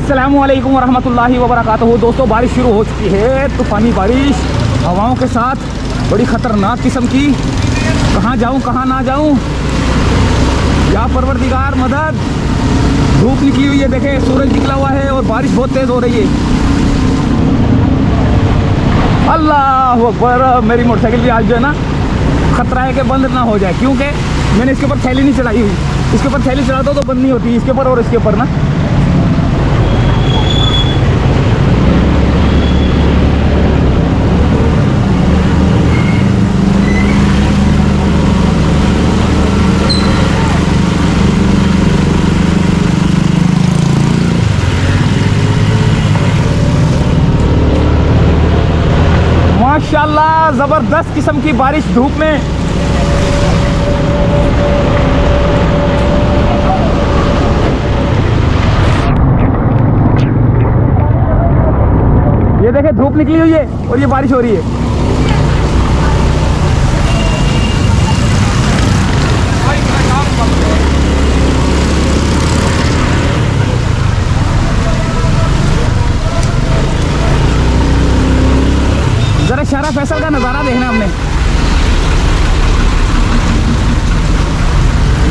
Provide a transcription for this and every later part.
अस्सलामुअलैकुम वरहमतुल्लाहि वबरकातुहू। दोस्तों, बारिश शुरू हो चुकी है, तूफ़ानी बारिश हवाओं के साथ, बड़ी ख़तरनाक किस्म की। कहाँ जाऊँ कहाँ ना जाऊँ, या परवरदिगार मदद। धूप निकली हुई है, देखे सूरज निकला हुआ है और बारिश बहुत तेज़ हो रही है। अल्लाह अकबर। मेरी मोटरसाइकिल भी आज जो है ना ख़तरा है कि बंद ना हो जाए, क्योंकि मैंने इसके ऊपर थैली नहीं चढ़ाई हुई। इसके ऊपर थैली चढ़ा दो तो बंद नहीं होती, इसके ऊपर और इसके ऊपर ना। माशाल्लाह, ज़बरदस्त किस्म की बारिश धूप में। ये देखे धूप निकली हुई है और ये बारिश हो रही है। जरा शारा फैसल का नज़ारा देखना हमने।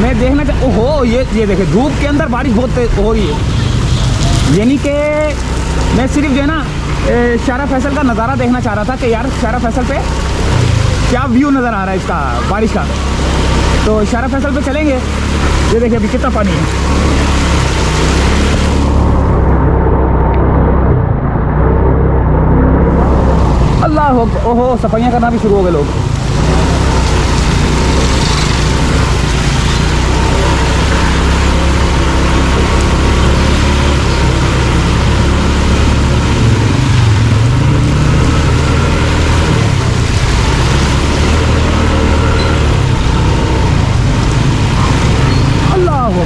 मैं देखना चाह, ओहो, ये देखे धूप के अंदर बारिश बहुत तेज हो रही है। यानी कि मैं सिर्फ जो है ना शारा फैसल का नज़ारा देखना चाह रहा था कि यार शारा फैसल पे क्या व्यू नज़र आ रहा है इसका, बारिश का। तो शारा फैसल पे चलेंगे। ये देखिए अभी कितना पानी है। अल्लाह, ओहो, सफाइयाँ करना भी शुरू हो गए लोग।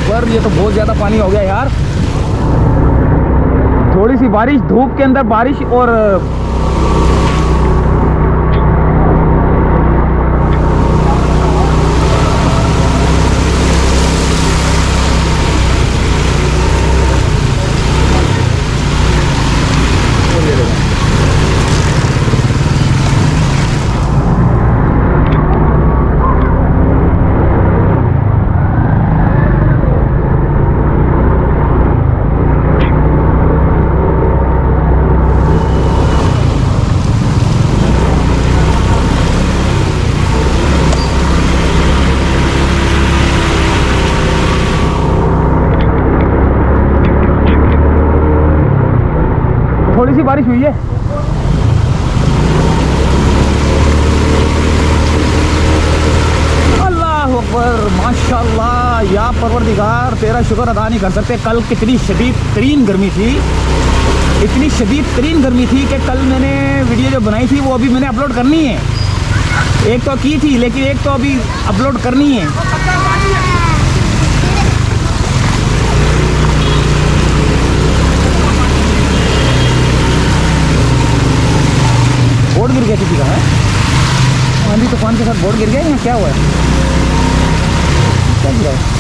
पर ये तो बहुत ज़्यादा पानी हो गया यार। थोड़ी सी बारिश, धूप के अंदर बारिश और थोड़ी सी बारिश हुई है। अल्लाह अकबर, माशाल्लाह। या परवरदिगार, तेरा शुक्र अदा नहीं कर सकते। कल कितनी शदीद तरीन गर्मी थी, इतनी शदीद तरीन गर्मी थी कि कल मैंने वीडियो जो बनाई थी वो अभी मैंने अपलोड करनी है। एक तो की थी, लेकिन एक तो अभी अपलोड करनी है। बोर्ड गिर गया किसी का है, आंधी तूफान के साथ बोर्ड गिर गया या क्या हुआ है, क्या गिरा है?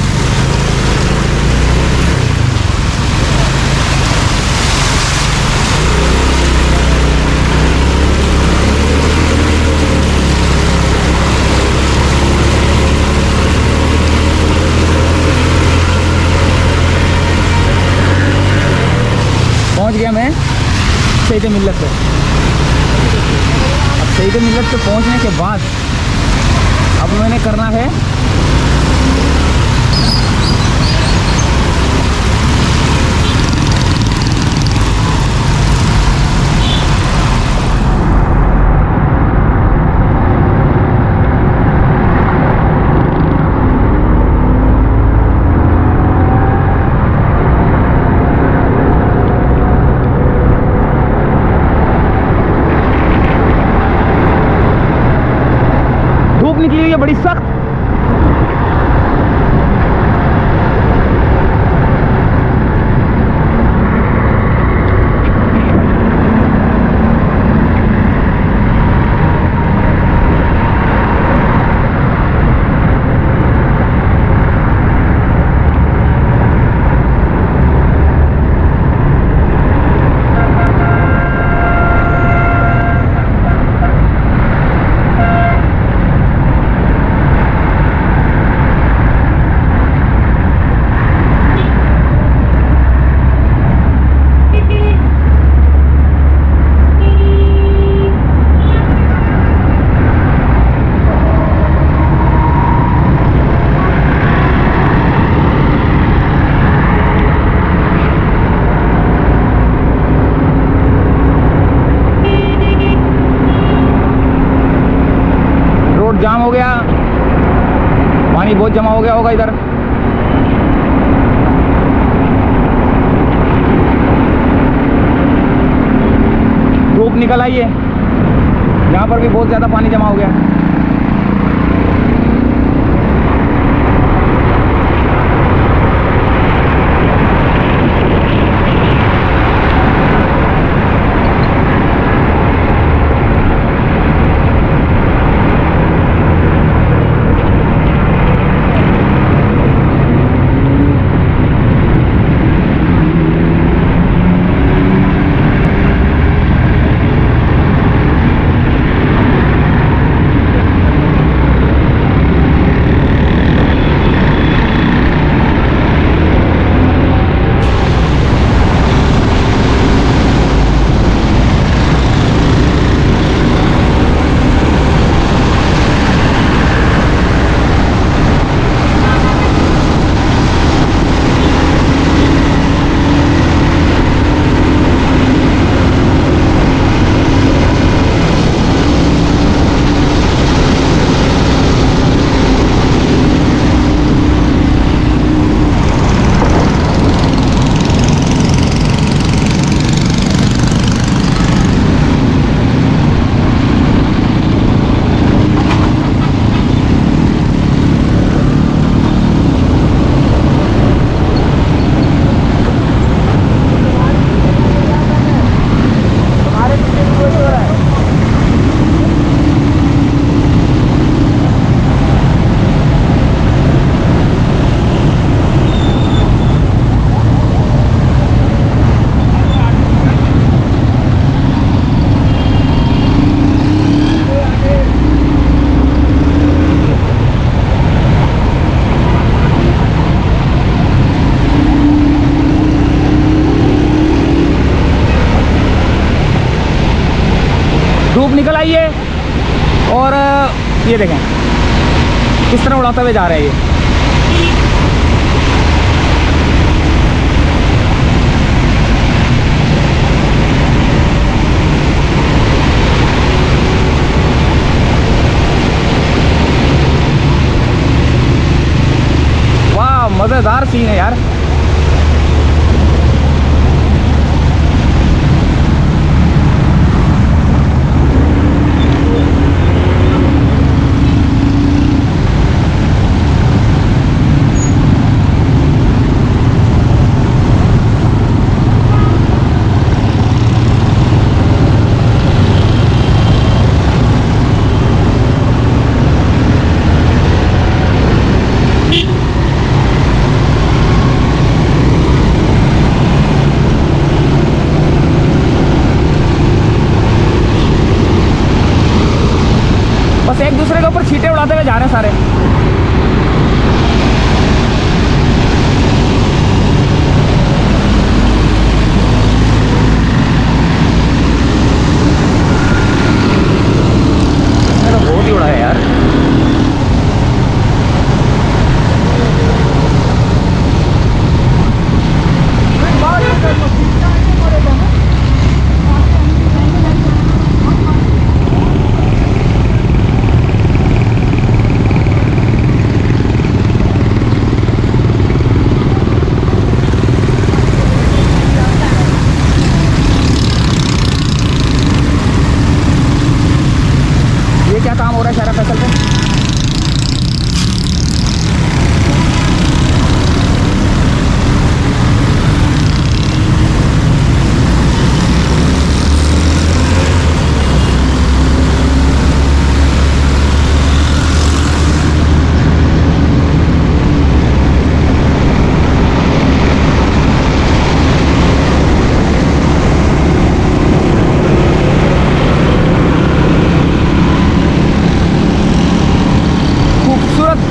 पहुंच गया मैं शहीद मिल्लत पे। शहीद मिल्लत पे पहुंचने के बाद अब मैंने करना है निकली हुई है बड़ी सख्त। जमा हो गया होगा इधर। धूप निकल आई है, यहाँ पर भी बहुत ज़्यादा पानी जमा हो गया। धूप निकल आई है और ये देखें किस तरह उड़ाते हुए जा रहे हैं ये। वाह, मज़ेदार सीन है यार। बस एक दूसरे के ऊपर छींटे उड़ाते हुए जा रहे हैं सारे। इसने तो बहुत ही उड़ा है यार। क्या काम हो रहा है शारा फैसल पे?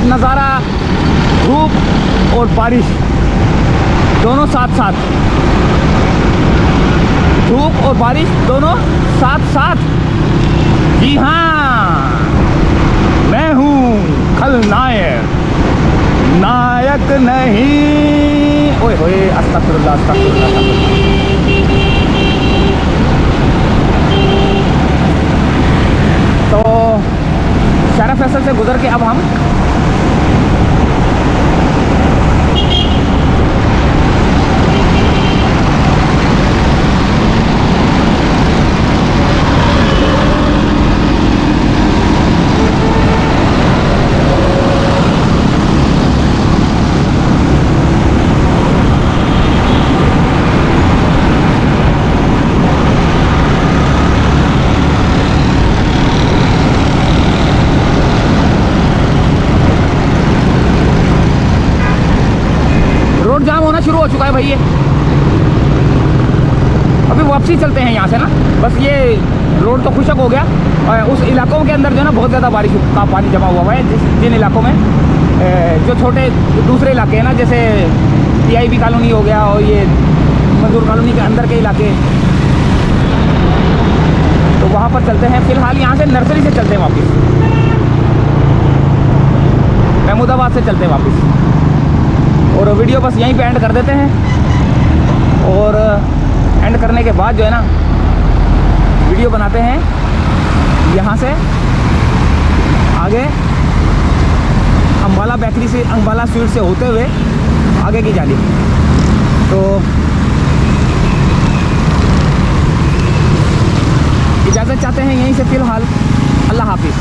नज़ारा, धूप और बारिश दोनों साथ साथ, धूप और बारिश दोनों साथ साथ। जी हाँ, मैं हूँ खलनायक, नायक नहीं। ओए होए, अस्तगफिरुल्लाह अस्तगफिरुल्लाह अस्तगफिरुल्लाह। तो शारा फैसल से गुजर के अब हम हो चुका है भाई ये। अभी वापसी चलते हैं यहाँ से ना, बस ये रोड तो खुशक हो गया। और उस इलाकों के अंदर जो है ना बहुत ज़्यादा बारिश का पानी जमा हुआ है, जिन इलाकों में जो छोटे दूसरे इलाके हैं ना, जैसे TIB कॉलोनी हो गया और ये मजदूर कॉलोनी के अंदर के इलाके, तो वहाँ पर चलते हैं। फ़िलहाल यहाँ से नर्सरी से चलते हैं वापस, महमूदाबाद से चलते हैं वापस। और वीडियो बस यहीं पे एंड कर देते हैं। और एंड करने के बाद जो है ना वीडियो बनाते हैं यहाँ से आगे अम्बाला बेकरी से, अम्बाला स्वीट से होते हुए आगे की जानी। तो इजाज़त चाहते हैं यहीं से फ़िलहाल। अल्लाह हाफिज़।